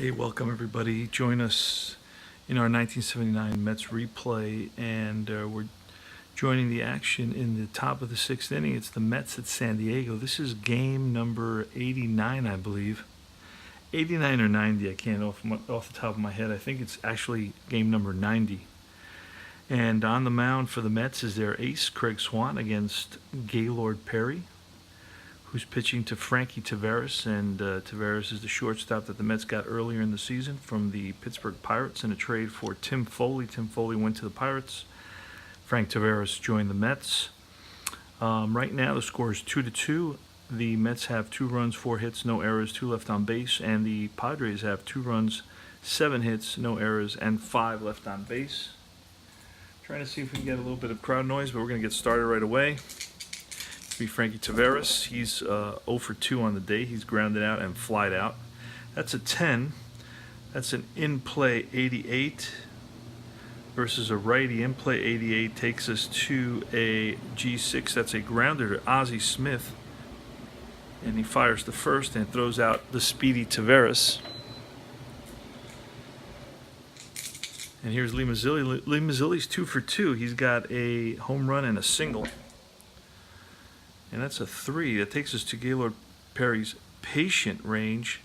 Hey, welcome everybody. Join us in our 1979 Mets replay, and we're joining the action in the top of the sixth inning. It's the Mets at San Diego. This is game number 89, I believe. 89 or 90, I can't off the top of my head. I think it's actually game number 90. And on the mound for the Mets is their ace, Craig Swan, against Gaylord Perry, who's pitching to Frankie Taveras, and Taveras is the shortstop that the Mets got earlier in the season from the Pittsburgh Pirates in a trade for Tim Foley. Tim Foley went to the Pirates. Frank Taveras joined the Mets. Right now the score is 2-2. The Mets have 2 runs, 4 hits, no errors, 2 left on base, and the Padres have 2 runs, 7 hits, no errors, and 5 left on base. Trying to see if we can get a little bit of crowd noise, but we're going to get started right away. Be Frankie Taveras. He's 0 for 2 on the day. He's grounded out and flied out. That's a 10. That's an in-play 88 versus a righty. In-play 88 takes us to a G6. That's a grounder to Ozzie Smith. And he fires the first and throws out the speedy Taveras. And here's Lee Mazzilli. Lee Mazzilli's 2 for 2. He's got a home run and a single. And that's a 3. That takes us to Gaylord Perry's patient range.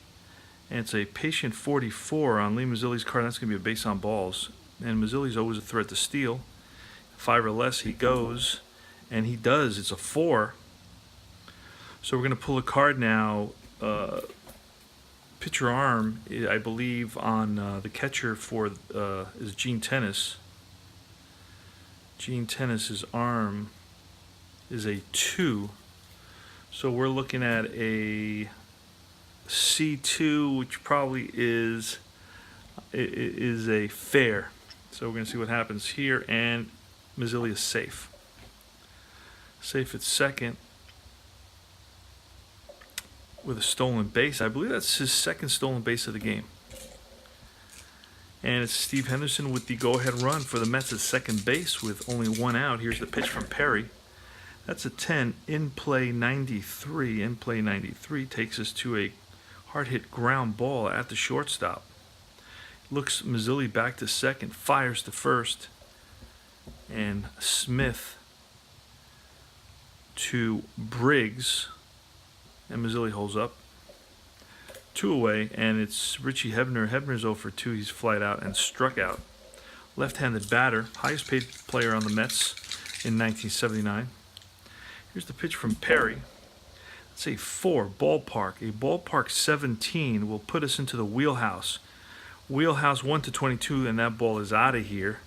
And it's a patient 44 on Lee Mazzilli's card. That's going to be a base on balls. And Mazzilli's always a threat to steal. 5 or less, he goes. And he does. It's a 4. So we're going to pull a card now. Pitcher arm, I believe, on the catcher for is Gene Tennis. Gene Tennis's arm is a 2. So we're looking at a C2, which probably is a fair. So we're going to see what happens here, and Mazzilli is safe. Safe at second with a stolen base. I believe that's his second stolen base of the game. And it's Steve Henderson with the go-ahead run for the Mets at second base with only 1 out. Here's the pitch from Perry. That's a 10, in-play 93. In-play 93 takes us to a hard-hit ground ball at the shortstop. Looks Mazzilli back to second, fires to first, and Smith to Briggs, and Mazzilli holds up. 2 away, and it's Richie Hebner. Hebner's 0 for 2. He's flied out and struck out. Left-handed batter, highest paid player on the Mets in 1979. Here's the pitch from Perry. That's a 4, ballpark. A ballpark 17 will put us into the wheelhouse. Wheelhouse 1-22, and that ball is out of here.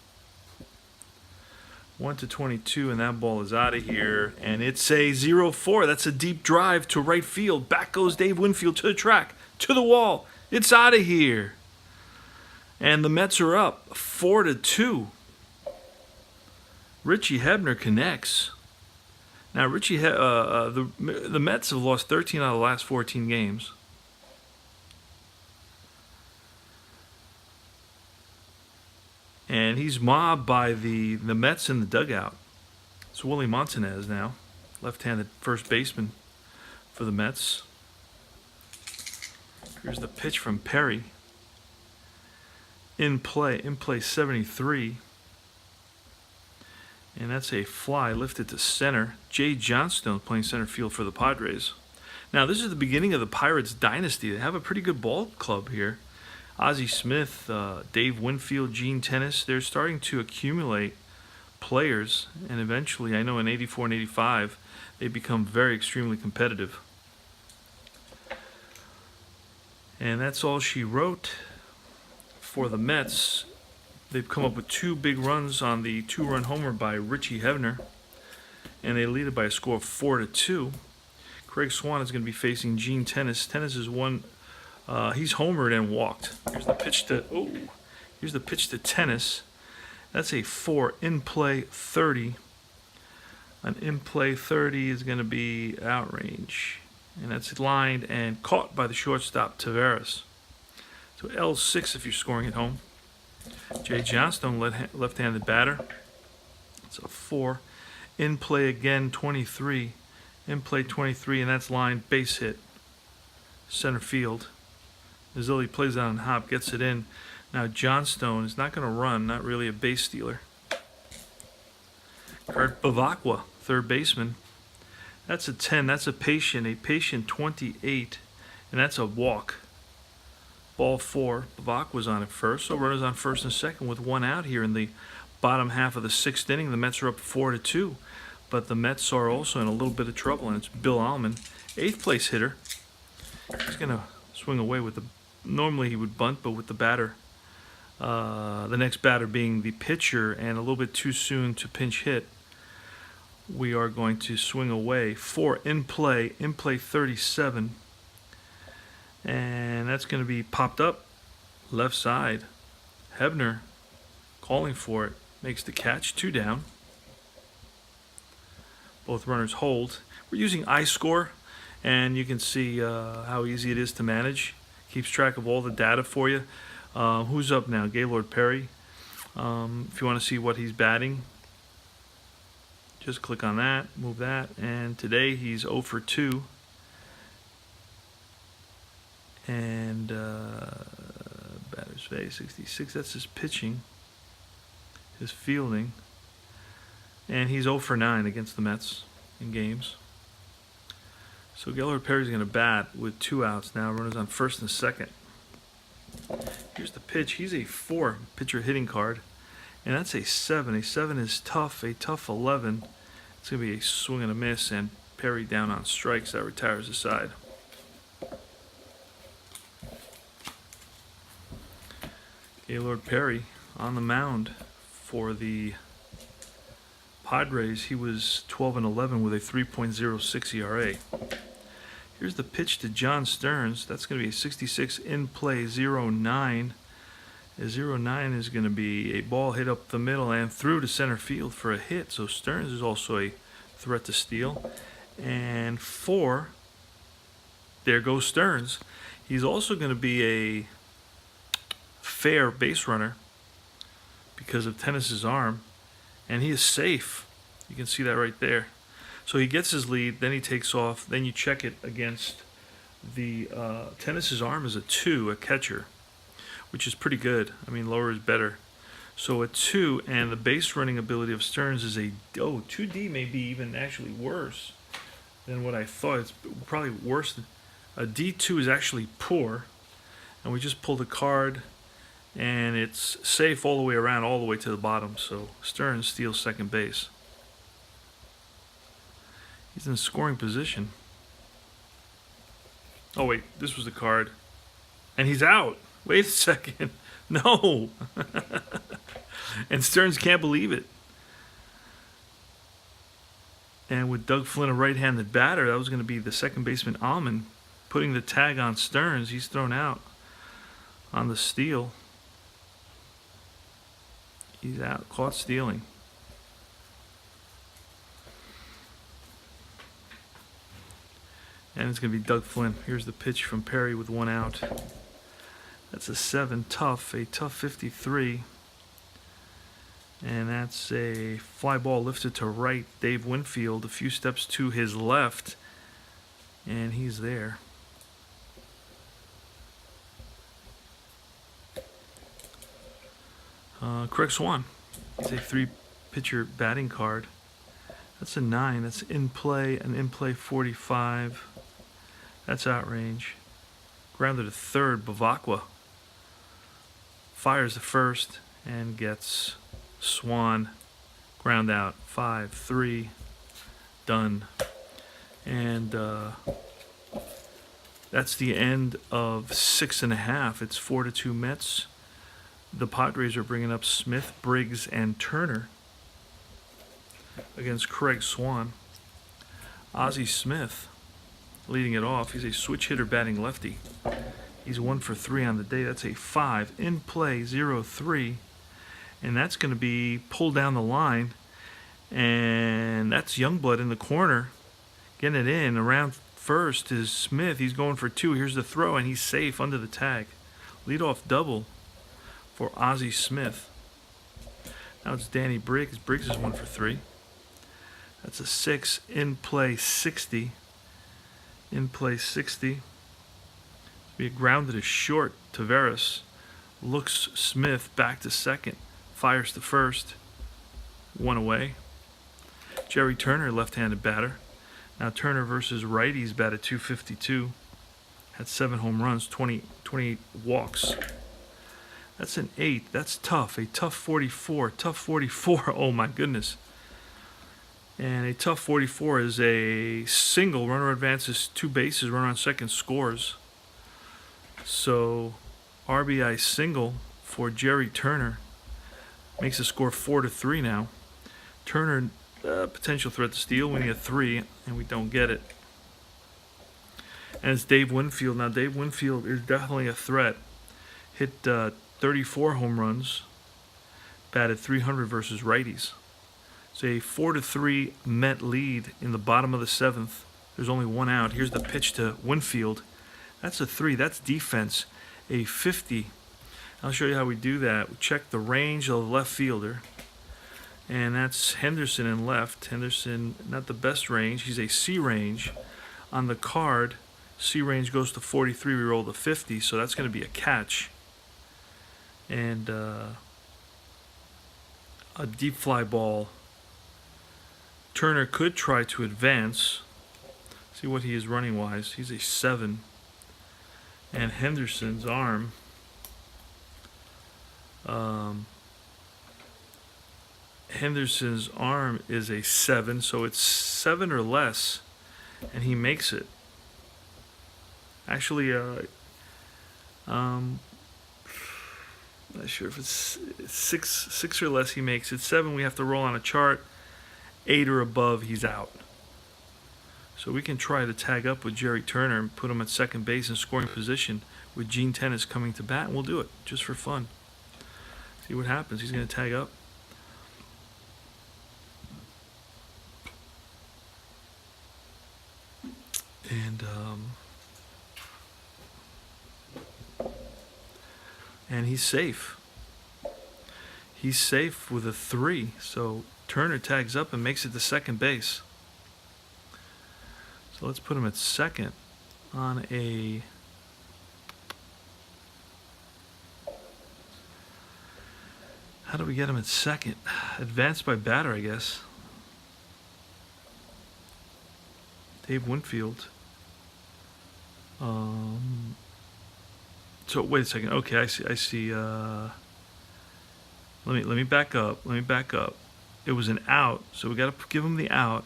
1-22, and that ball is out of here. And it's a 0-4. That's a deep drive to right field. Back goes Dave Winfield to the track, to the wall. It's out of here. And the Mets are up 4-2. Richie Hebner connects. Now, the Mets have lost 13 out of the last 14 games. And he's mobbed by the Mets in the dugout. It's Willie Montanez now, left-handed first baseman for the Mets. Here's the pitch from Perry. In play 73. And that's a fly lifted to center. Jay Johnstone playing center field for the Padres. Now, this is the beginning of the Pirates dynasty. They have a pretty good ball club here. Ozzie Smith, Dave Winfield, Gene Tennis. They're starting to accumulate players. And eventually, I know in 84 and 85, they become very extremely competitive. And that's all she wrote for the Mets. They've come up with 2 big runs on the 2-run homer by Richie Hebner, and they lead it by a score of 4-2. Craig Swan is going to be facing Gene Tennis. Tennis is one. He's homered and walked. Here's the pitch to Tennis. That's a 4, in-play 30. An in-play 30 is going to be outrange, and that's lined and caught by the shortstop Taveras. So L6 if you're scoring at home. Jay Johnstone, left-handed batter. It's a 4. In play again, 23. In play 23, and that's line base hit. Center field. Mazzilli plays it on hop, gets it in. Now Johnstone is not going to run, not really a base stealer. Kurt Bavakwa, third baseman. That's a 10. That's a patient 28, and that's a walk. Ball 4. Bavakwa's on at first, so runners on first and second with one out here in the bottom half of the sixth inning. The Mets are up 4-2, but the Mets are also in a little bit of trouble, and it's Bill Allman, 8th place hitter. He's going to swing away with the. Normally he would bunt, but with the batter. The next batter being the pitcher, and a little bit too soon to pinch hit. We are going to swing away. 4 in play 37. And that's going to be popped up left side. Hebner calling for it. Makes the catch. 2 down. Both runners hold. We're using IScore, and you can see how easy it is to manage. Keeps track of all the data for you. Who's up now? Gaylord Perry. If you want to see what he's batting, just click on that, move that, and today he's 0 for 2. And batter's face 66. That's his pitching, his fielding, and he's 0 for 9 against the Mets in games. So Gaylord Perry's going to bat with 2 outs now. Runners on first and second. Here's the pitch. He's a 4 pitcher hitting card, and that's a 7. A 7 is tough. A tough 11. It's going to be a swing and a miss, and Perry down on strikes. That retires the side. Gaylord Perry on the mound for the Padres. He was 12-11 with a 3.06 ERA. Here's the pitch to John Stearns. That's going to be a 66 in play 0-9. A 0-9 is going to be a ball hit up the middle and through to center field for a hit. So Stearns is also a threat to steal. And 4, there goes Stearns. He's also going to be a fair base runner because of Tennis's arm, and he is safe. You can see that right there. So he gets his lead, then he takes off, then you check it against the Tennis's arm is a 2, a catcher, which is pretty good. I mean, lower is better. So a 2, and the base running ability of Stearns is a 2D, may be even actually worse than what I thought. It's probably worse than a D2 is actually poor, and we just pulled a card, and it's safe all the way around, all the way to the bottom. So Stearns steals second base. He's in scoring position. Oh wait, this was the card, and he's out. Wait a second, no. And Stearns can't believe it. And with Doug Flynn, a right-handed batter, that was going to be the second baseman Almond putting the tag on Stearns. He's thrown out on the steal. He's out, caught stealing. And it's going to be Doug Flynn. Here's the pitch from Perry with 1 out. That's a 7, tough, a tough 53. And that's a fly ball lifted to right. Dave Winfield, a few steps to his left, and he's there. Craig Swan. He's a 3-pitcher batting card. That's a 9. That's in play, an in play 45. That's outrange. Grounded to third. Bavakwa fires the first and gets Swan ground out. 5-3. Done. And that's the end of 6.5. It's 4-2 Mets. The Padres are bringing up Smith, Briggs, and Turner against Craig Swan. Ozzie Smith leading it off. He's a switch hitter batting lefty. He's 1 for 3 on the day. That's a 5. In play, 0-3. And that's going to be pulled down the line. And that's Youngblood in the corner. Getting it in. Around first is Smith. He's going for 2. Here's the throw, and he's safe under the tag. Leadoff double for Ozzie Smith. Now it's Danny Briggs. Briggs is 1 for 3. That's a 6. In play 60. In play 60. Be a grounded to short. Taveras looks Smith back to second. Fires to first. One away. Jerry Turner, left-handed batter. Now Turner versus righties batted .252. Had 7 home runs, 28 walks. That's an 8. That's tough. A tough 44. Tough 44. Oh my goodness. And a tough 44 is a single. Runner advances 2 bases. Runner on second scores. So RBI single for Jerry Turner makes the score 4-3 now. Turner, potential threat to steal. We need a 3, and we don't get it. And it's Dave Winfield. Now, Dave Winfield is definitely a threat. Hit 34 home runs, batted .300 versus righties. It's a 4-3 Met lead in the bottom of the 7th. There's only 1 out. Here's the pitch to Winfield. That's a 3. That's defense. A 50. I'll show you how we do that. We check the range of the left fielder. And that's Henderson in left. Henderson, not the best range. He's a C range. On the card, C range goes to 43. We roll to 50, so that's going to be a catch. And a deep fly ball. Turner could try to advance. See what he is running-wise. He's a 7. And Henderson's arm. Henderson's arm is a 7, so it's 7 or less, and he makes it. Actually, not sure if it's 6 or less. He makes it. 7, we have to roll on a chart. 8 or above, he's out. So we can try to tag up with Jerry Turner and put him at second base in scoring position with Gene Tennis coming to bat, and we'll do it just for fun. See what happens. He's going to tag up. And he's safe. He's safe with a 3. So Turner tags up and makes it to second base. So let's put him at second on a how do we get him at second? Advanced by batter, I guess. Dave Winfield. So wait a second. Okay, I see. Let me back up. It was an out, so we got to give him the out.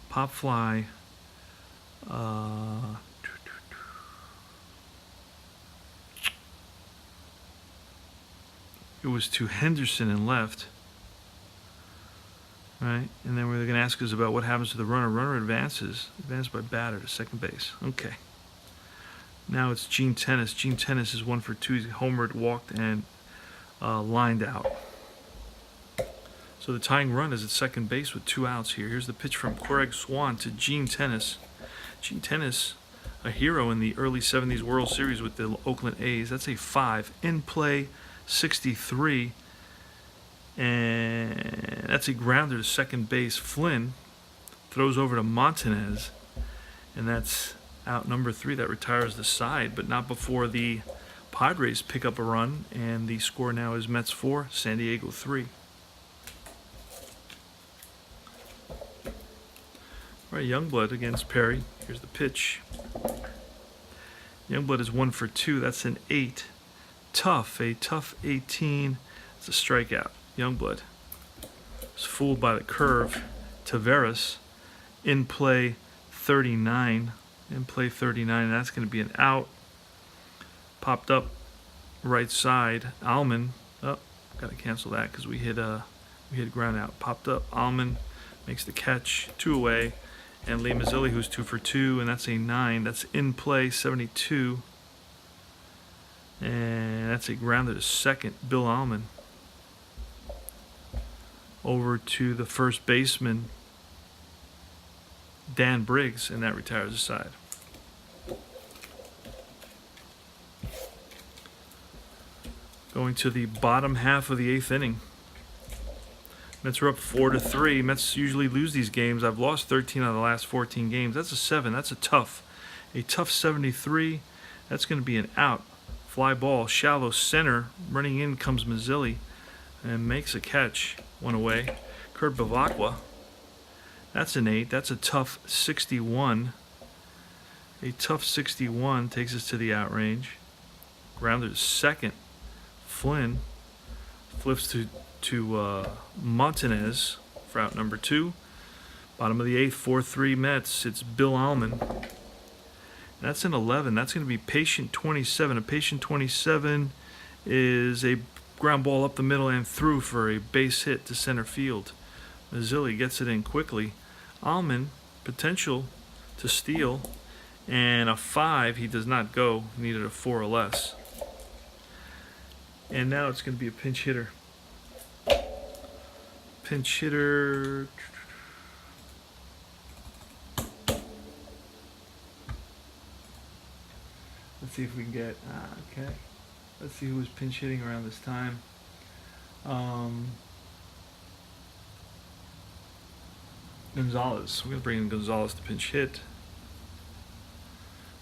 Pop fly. It was to Henderson in left. Right, and then we're going to ask us about what happens to the runner. Runner advances by batter to second base. Okay. Now it's Gene Tennis. Gene Tennis is 1 for 2. He's homered, walked, and lined out. So the tying run is at second base with 2 outs here. Here's the pitch from Craig Swan to Gene Tennis. Gene Tennis, a hero in the early 70s World Series with the Oakland A's. That's a 5. In play, 63. And that's a grounder to second base. Flynn throws over to Montanez, and that's out number 3. That retires the side, but not before the Padres pick up a run, and the score now is Mets 4, San Diego 3. All right, Youngblood against Perry. Here's the pitch. Youngblood is 1 for 2. That's an 8. A tough 18. It's a strikeout. Youngblood is fooled by the curve. Taveras in play 39. And that's going to be an out. Popped up right side. Alman. Oh, got to cancel that because we hit ground out. Popped up. Alman makes the catch. 2 away. And Lee Mazzilli, who's 2 for 2, and that's a 9. That's in play 72. And that's a grounder to second. Bill Alman. Over to the first baseman, Dan Briggs, and that retires the side. Going to the bottom half of the 8th inning. Mets are up 4-3. Mets usually lose these games. I've lost 13 out of the last 14 games. That's a 7. That's a tough 73. That's going to be an out. Fly ball, shallow center. Running in comes Mazzilli and makes a catch. One away. Kurt Bavakwa. That's an 8. That's a tough 61. A tough 61 takes us to the out range. Grounder to second. Flynn flips to Montanez for out number 2. Bottom of the 8th, 4-3 Mets. It's Bill Allman. That's an 11. That's going to be patient 27. A patient 27 is a ground ball up the middle and through for a base hit to center field. Mazzilli gets it in quickly. Allman, potential to steal, and a 5. He does not go. He needed a 4 or less. And now it's going to be a pinch hitter. Pinch hitter. Let's see if we can get, okay. Let's see who was pinch hitting around this time. Gonzalez. We're going to bring in Gonzalez to pinch hit.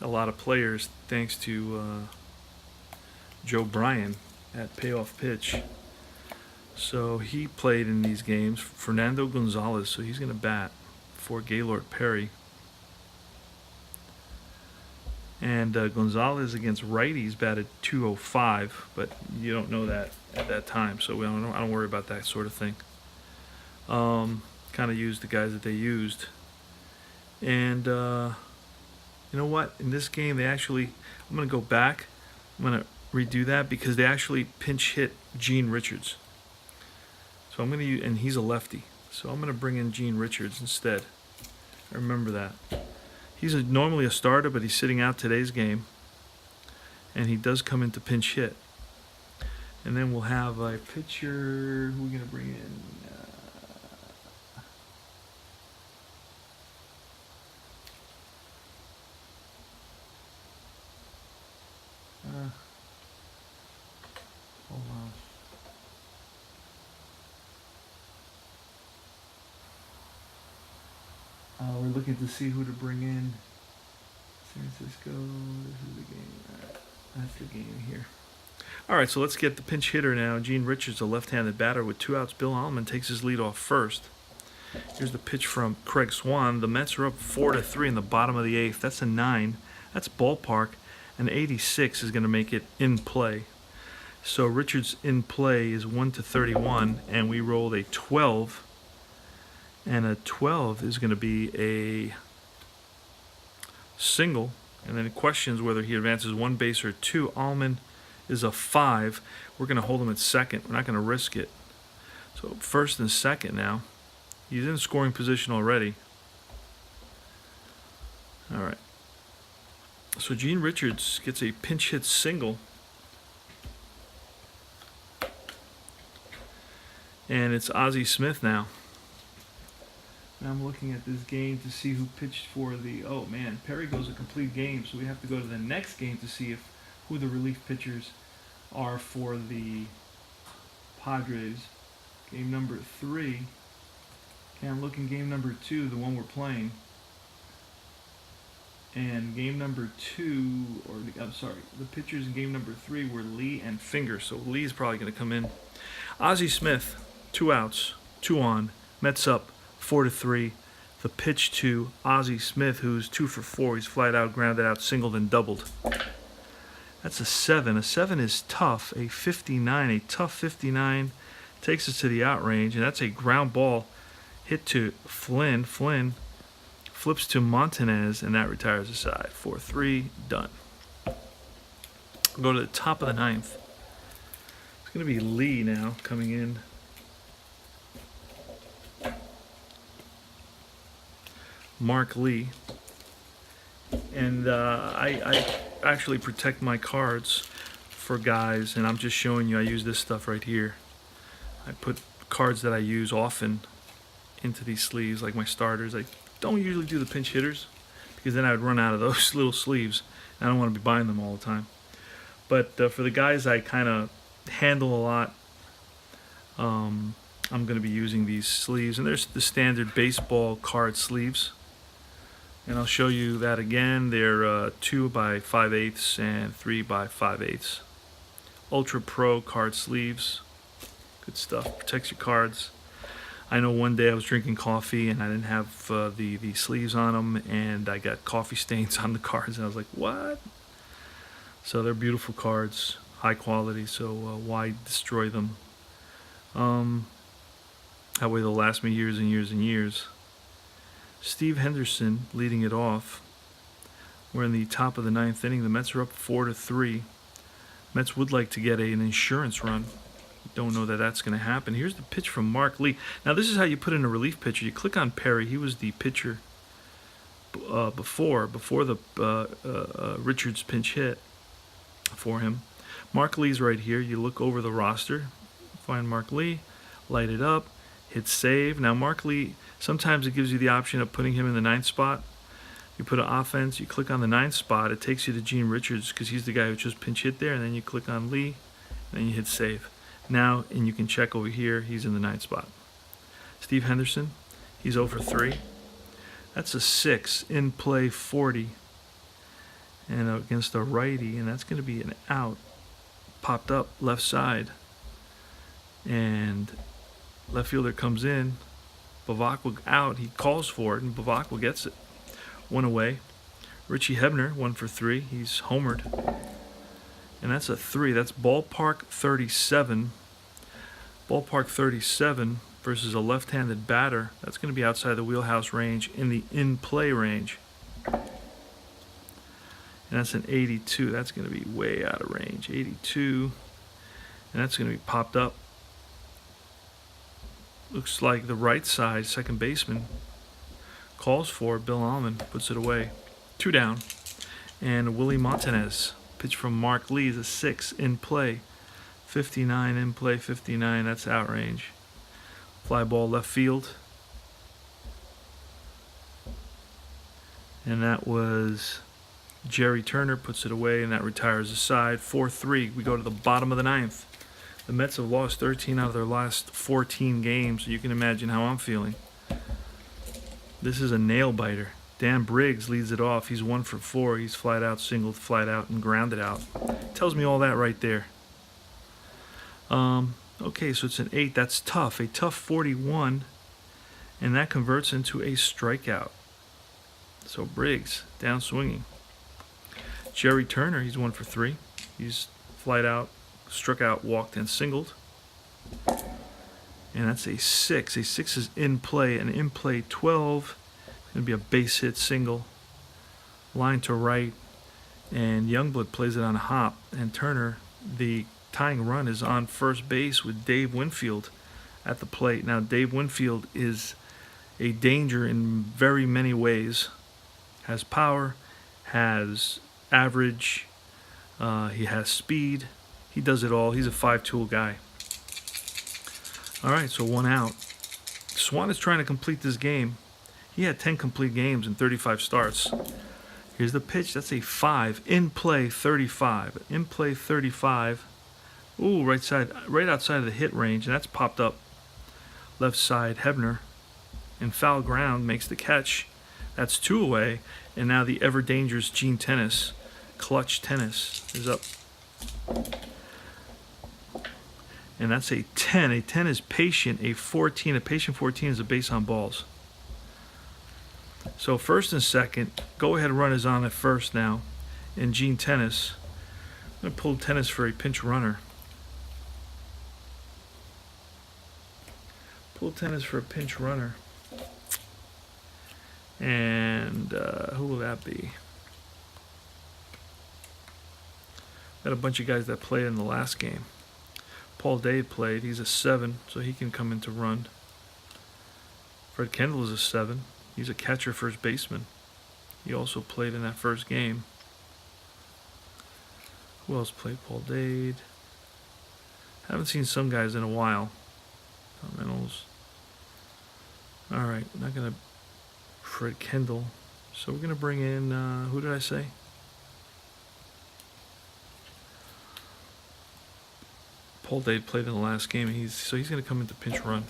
A lot of players, thanks to Joe Bryan at Payoff Pitch. So he played in these games. Fernando Gonzalez, so he's going to bat for Gaylord Perry. And Gonzalez against righties batted .205, but you don't know that at that time, so I don't worry about that sort of thing. Kind of used the guys that they used. And you know what? In this game, I'm going to go back. I'm going to redo that because they actually pinch hit Gene Richards. So I'm going to use, and he's a lefty. So I'm going to bring in Gene Richards instead. I remember that. He's normally a starter, but he's sitting out today's game. And he does come into pinch hit. And then we'll have a pitcher. Who are we going to bring in? Hold on. We're looking to see who to bring in. San Francisco. This is the game. That's the game here. All right, so let's get the pinch hitter now. Gene Richards, a left-handed batter with 2 outs. Bill Allman takes his lead off first. Here's the pitch from Craig Swan. The Mets are up 4-3 in the bottom of the 8th. That's a 9. That's ballpark. An 86 is going to make it in play. So Richards in play is 1-31, and we rolled a 12. And a 12 is going to be a single. And then it questions whether he advances 1 base or 2. Allman is a 5. We're going to hold him at second. We're not going to risk it. So first and second now. He's in scoring position already. All right. So Gene Richards gets a pinch hit single. And it's Ozzie Smith now. Now I'm looking at this game to see who pitched for the... Oh, man. Perry goes a complete game, so we have to go to the next game to see who the relief pitchers are for the Padres. Game number 3. Okay, I'm looking game number 2, the one we're playing. And game number 2, the pitchers in game number 3 were Lee and Finger, so Lee's probably going to come in. Ozzie Smith, 2 outs, 2 on, Mets up 4-3. The pitch to Ozzie Smith, who's 2 for 4. He's flied out, grounded out, singled, and doubled. That's a 7. A 7 is tough. A 59, a tough 59 takes us to the out range, and that's a ground ball hit to Flynn. Flynn flips to Montanez, and that retires aside. 4-3, done. Go to the top of the 9th. It's going to be Lee now coming in. Mark Lee. And I actually protect my cards for guys, and I'm just showing you I use this stuff right here. I put cards that I use often into these sleeves, like my starters. I don't usually do the pinch hitters because then I would run out of those little sleeves. I don't want to be buying them all the time. But for the guys I kind of handle a lot, I'm going to be using these sleeves. And there's the standard baseball card sleeves. And I'll show you that again. They're 2 by 5/8 and 3 by 5/8. Ultra Pro card sleeves. Good stuff. Protects your cards. I know one day I was drinking coffee and I didn't have the sleeves on them, and I got coffee stains on the cards, and I was like, what? So they're beautiful cards, high quality, so why destroy them? That way they'll last me years and years and years. Steve Henderson leading it off. We're in the top of the 9th inning. The Mets are up 4-3. Mets would like to get an insurance run. Don't know that that's going to happen. Here's the pitch from Mark Lee. Now, this is how you put in a relief pitcher. You click on Perry. He was the pitcher before the Richards pinch hit for him. Mark Lee's right here. You look over the roster, find Mark Lee, light it up, hit save. Now, Mark Lee, sometimes it gives you the option of putting him in the 9th spot. You put an offense, you click on the 9th spot, it takes you to Gene Richards because he's the guy who just pinch hit there, and then you click on Lee, and then you hit save. Now, and you can check over here, he's in the 9th spot. Steve Henderson, he's 0-for-3. That's a 6, in play 40. And against a righty, and that's going to be an out. Popped up left side. And left fielder comes in. Bavacqua out, he calls for it, and Bavacqua gets it. 1 away. Richie Hebner, 1-for-3. He's homered. And that's a 3. That's ballpark 37. Ballpark 37 versus a left-handed batter. That's going to be outside the wheelhouse range in the in-play range. And that's an 82. That's going to be way out of range. 82. And that's going to be popped up. Looks like the right side second baseman calls for it. Bill Allman puts it away. 2 down. And Willie Montanez. Pitch from Mark Lee is a 6 in play. 59 in play, 59. That's outrange. Fly ball left field. And that was Jerry Turner puts it away, and that retires the side. 4-3. We go to the bottom of the 9th. The Mets have lost 13 out of their last 14 games, so you can imagine how I'm feeling. This is a nail biter. Dan Briggs leads it off. He's 1-for-4. He's flat out, singled, flat out, and grounded out. Tells me all that right there. Okay, so it's an 8. That's tough. A tough 41, and that converts into a strikeout. So Briggs down swinging. Jerry Turner, he's 1-for-3. He's flat out, struck out, walked, and singled. And that's a 6. A 6 is in play. An in play 12. It's going to be a base hit single. Line to right. And Youngblood plays it on a hop. And Turner, the tying run, is on first base with Dave Winfield at the plate. Now, Dave Winfield is a danger in very many ways. Has power, has average, he has speed. He does it all. He's a 5-tool guy. All right, so 1 out. Swan is trying to complete this game. He had 10 complete games and 35 starts. Here's the pitch. That's a 5. In play 35. In play 35. Ooh, right outside of the hit range, and that's popped up. Left side, Hebner. And foul ground makes the catch. That's 2 away. And now the ever dangerous Gene Tennis, Clutch Tennis, is up. And that's a 10. A 10 is patient. A 14. A patient 14 is a base on balls. So first and second, go ahead run is on at first now. And Gene Tennis. I'm going to pull Tennis for a pinch runner. Pull Tennis for a pinch runner. And who will that be? Got a bunch of guys that played in the last game. Paul Dade played. He's a 7, so he can come in to run. Fred Kendall is a 7. He's a catcher, first baseman. He also played in that first game. Who else played? Paul Dade. Haven't seen some guys in a while. Tom Reynolds. All right, not gonna. Fred Kendall. So we're gonna bring in. Who did I say? Paul Dade played in the last game. He's gonna come into pinch run.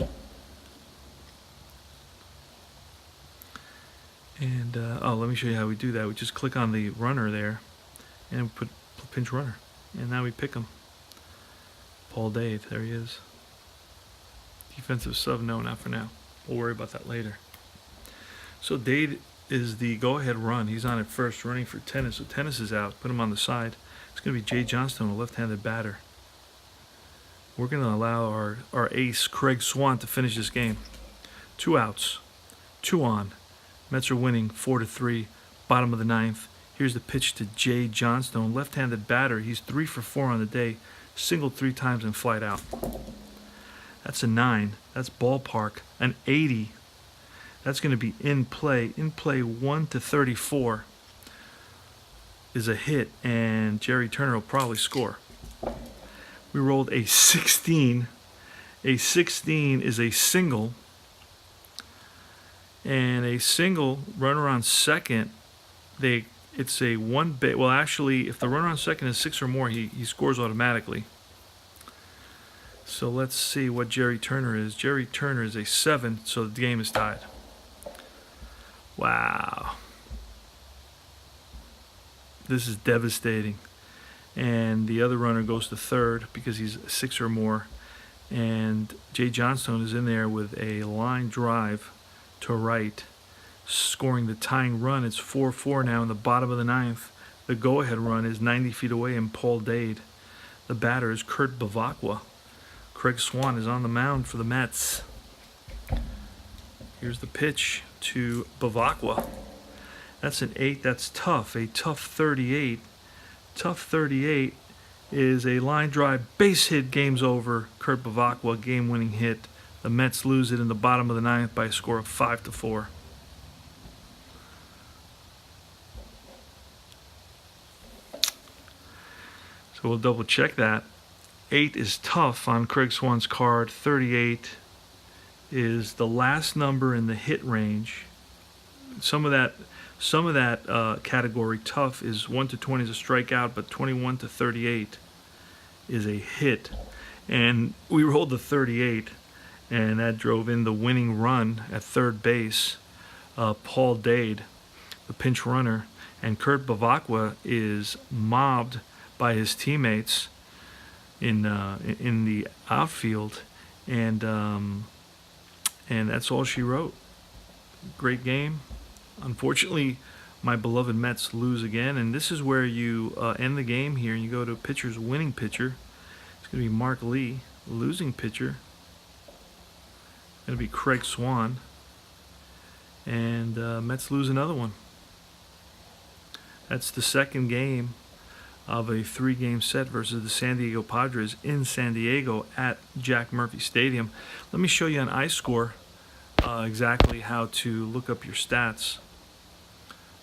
And, oh, let me show you how we do that. We just click on the runner there, and we put pinch runner. And now we pick him. Paul Dade, there he is. Defensive sub, no, not for now. We'll worry about that later. So Dade is the go-ahead run. He's on at first, running for Tennis. So Tennis is out. Put him on the side. It's going to be Jay Johnstone, a left-handed batter. We're going to allow our ace, Craig Swan, to finish this game. 2 outs, 2 on. Mets are winning 4-3, bottom of the 9th. Here's the pitch to Jay Johnstone, left-handed batter. He's 3 for 4 on the day, singled 3 times and flied out. That's a 9. That's ballpark. An 80. That's going to be in play. In play 1-34 is a hit, and Jerry Turner will probably score. We rolled a 16. A 16 is a single. And a single, runner on second, it's a one base. Well, actually, if the runner on second is 6 or more, he scores automatically. So let's see what Jerry Turner is. Jerry Turner is a 7, so the game is tied. Wow. This is devastating. And the other runner goes to third because he's 6 or more. And Jay Johnstone is in there with a line drive to right, scoring the tying run. It's 4-4 now in the bottom of the 9th. The go-ahead run is 90 feet away in Paul Dade. The batter is Kurt Bavacqua. Craig Swan is on the mound for the Mets. Here's the pitch to Bavacqua. That's an 8. That's tough. A tough 38. Tough 38 is a line drive, base hit, game's over. Kurt Bavacqua, game-winning hit. The Mets lose it in the bottom of the 9th by a score of 5-4. So we'll double check that. 8 is tough on Craig Swan's card. 38 is the last number in the hit range. Some of that category, tough, is 1-20 is a strikeout, but 21-38 is a hit. And we rolled the 38, and that drove in the winning run at third base. Paul Dade, the pinch runner, and Kurt Bavacqua is mobbed by his teammates in the outfield, and that's all she wrote. Great game. Unfortunately, my beloved Mets lose again, and this is where you end the game here, and you go to pitcher's winning pitcher. It's going to be Mark Lee. Losing pitcher, going to be Craig Swan, and Mets lose another one. That's the second game of a 3-game set versus the San Diego Padres in San Diego at Jack Murphy Stadium. Let me show you on IScore exactly how to look up your stats.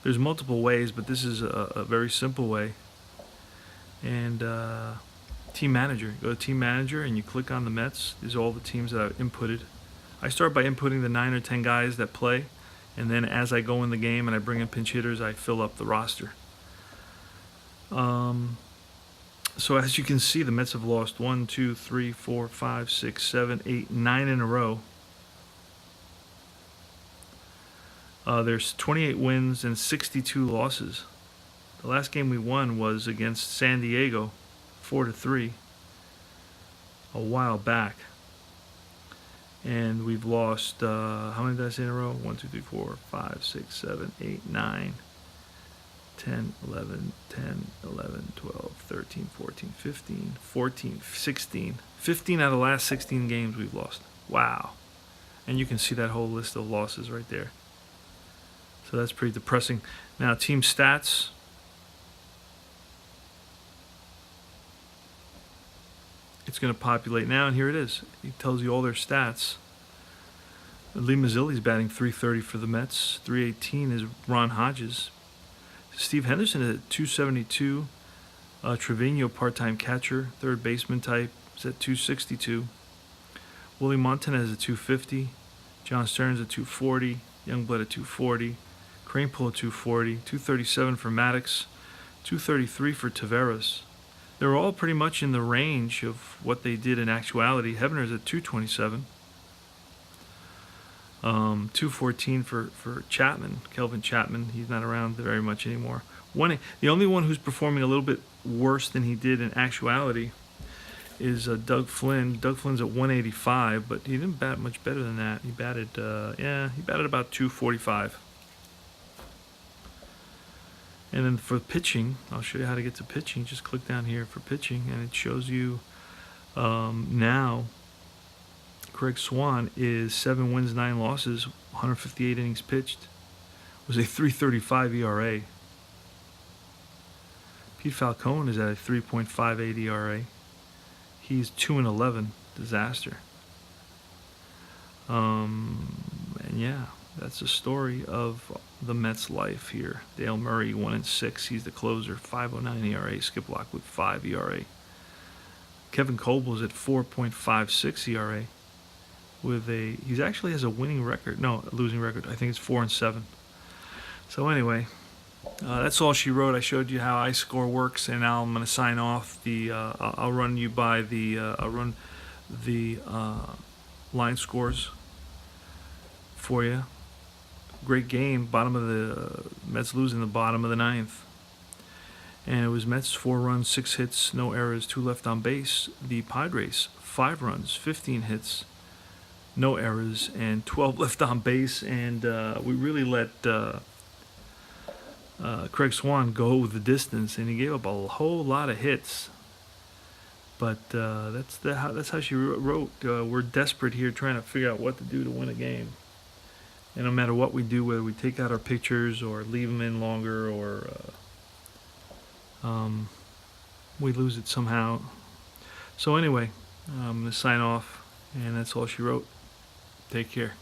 There's multiple ways, but this is a very simple way. And Team Manager. Go to Team Manager and you click on the Mets. These are all the teams that I've inputted. I start by inputting the 9 or 10 guys that play, and then as I go in the game and I bring in pinch hitters, I fill up the roster. So as you can see, the Mets have lost 1, 2, 3, 4, 5, 6, 7, 8, 9 in a row. There's 28 wins and 62 losses. The last game we won was against San Diego, 4-3, a while back. And we've lost, how many did I say in a row? 1, 2, 3, 4, 5, 6, 7, 8, 9, 10, 11, 10, 11, 12, 13, 14, 15, 14, 16. 15 out of the last 16 games we've lost. Wow. And you can see that whole list of losses right there. So that's pretty depressing. Now, team stats. It's going to populate now, and here it is. It tells you all their stats. Lee Mazzilli's batting .330 for the Mets. .318 is Ron Hodges. Steve Henderson is at .272. Trevino, part-time catcher, third baseman type, is at .262. Willie Montanez at .250. John Stearns at .240. Youngblood at .240. Cranepool at .240. .237 for Maddox. .233 for Taveras. They're all pretty much in the range of what they did in actuality. Hebner's at .227. 214 for Chapman, Kelvin Chapman. He's not around very much anymore. The only one who's performing a little bit worse than he did in actuality is Doug Flynn. Doug Flynn's at 185, but he didn't bat much better than that. He batted, he batted about 245. And then for pitching, I'll show you how to get to pitching. Just click down here for pitching, and it shows you now Craig Swan is 7 wins, 9 losses, 158 innings pitched. It was a 3.35 ERA. Pete Falcone is at a 3.58 ERA. He's 2-11. Disaster. And yeah, that's the story of the Mets' life here. Dale Murray 1-6. He's the closer. 5.09 ERA. Skip Lockwood 5 ERA. Kevin Cobles at 4.56 ERA. He actually has a winning record. No, a losing record. I think it's 4-7. So anyway, that's all she wrote. I showed you how IScore works, and now I'm going to sign off. I'll run you by I'll run the line scores for you. Great game. Bottom of the Mets losing the bottom of the ninth, and it was Mets 4 runs, 6 hits, no errors, 2 left on base. The Padres 5 runs, 15 hits, no errors, and 12 left on base. And we really let Craig Swan go the distance, and he gave up a whole lot of hits. But that's how she wrote. We're desperate here, trying to figure out what to do to win a game. And no matter what we do, whether we take out our pictures or leave them in longer, or we lose it somehow. So anyway, I'm going to sign off, and that's all she wrote. Take care.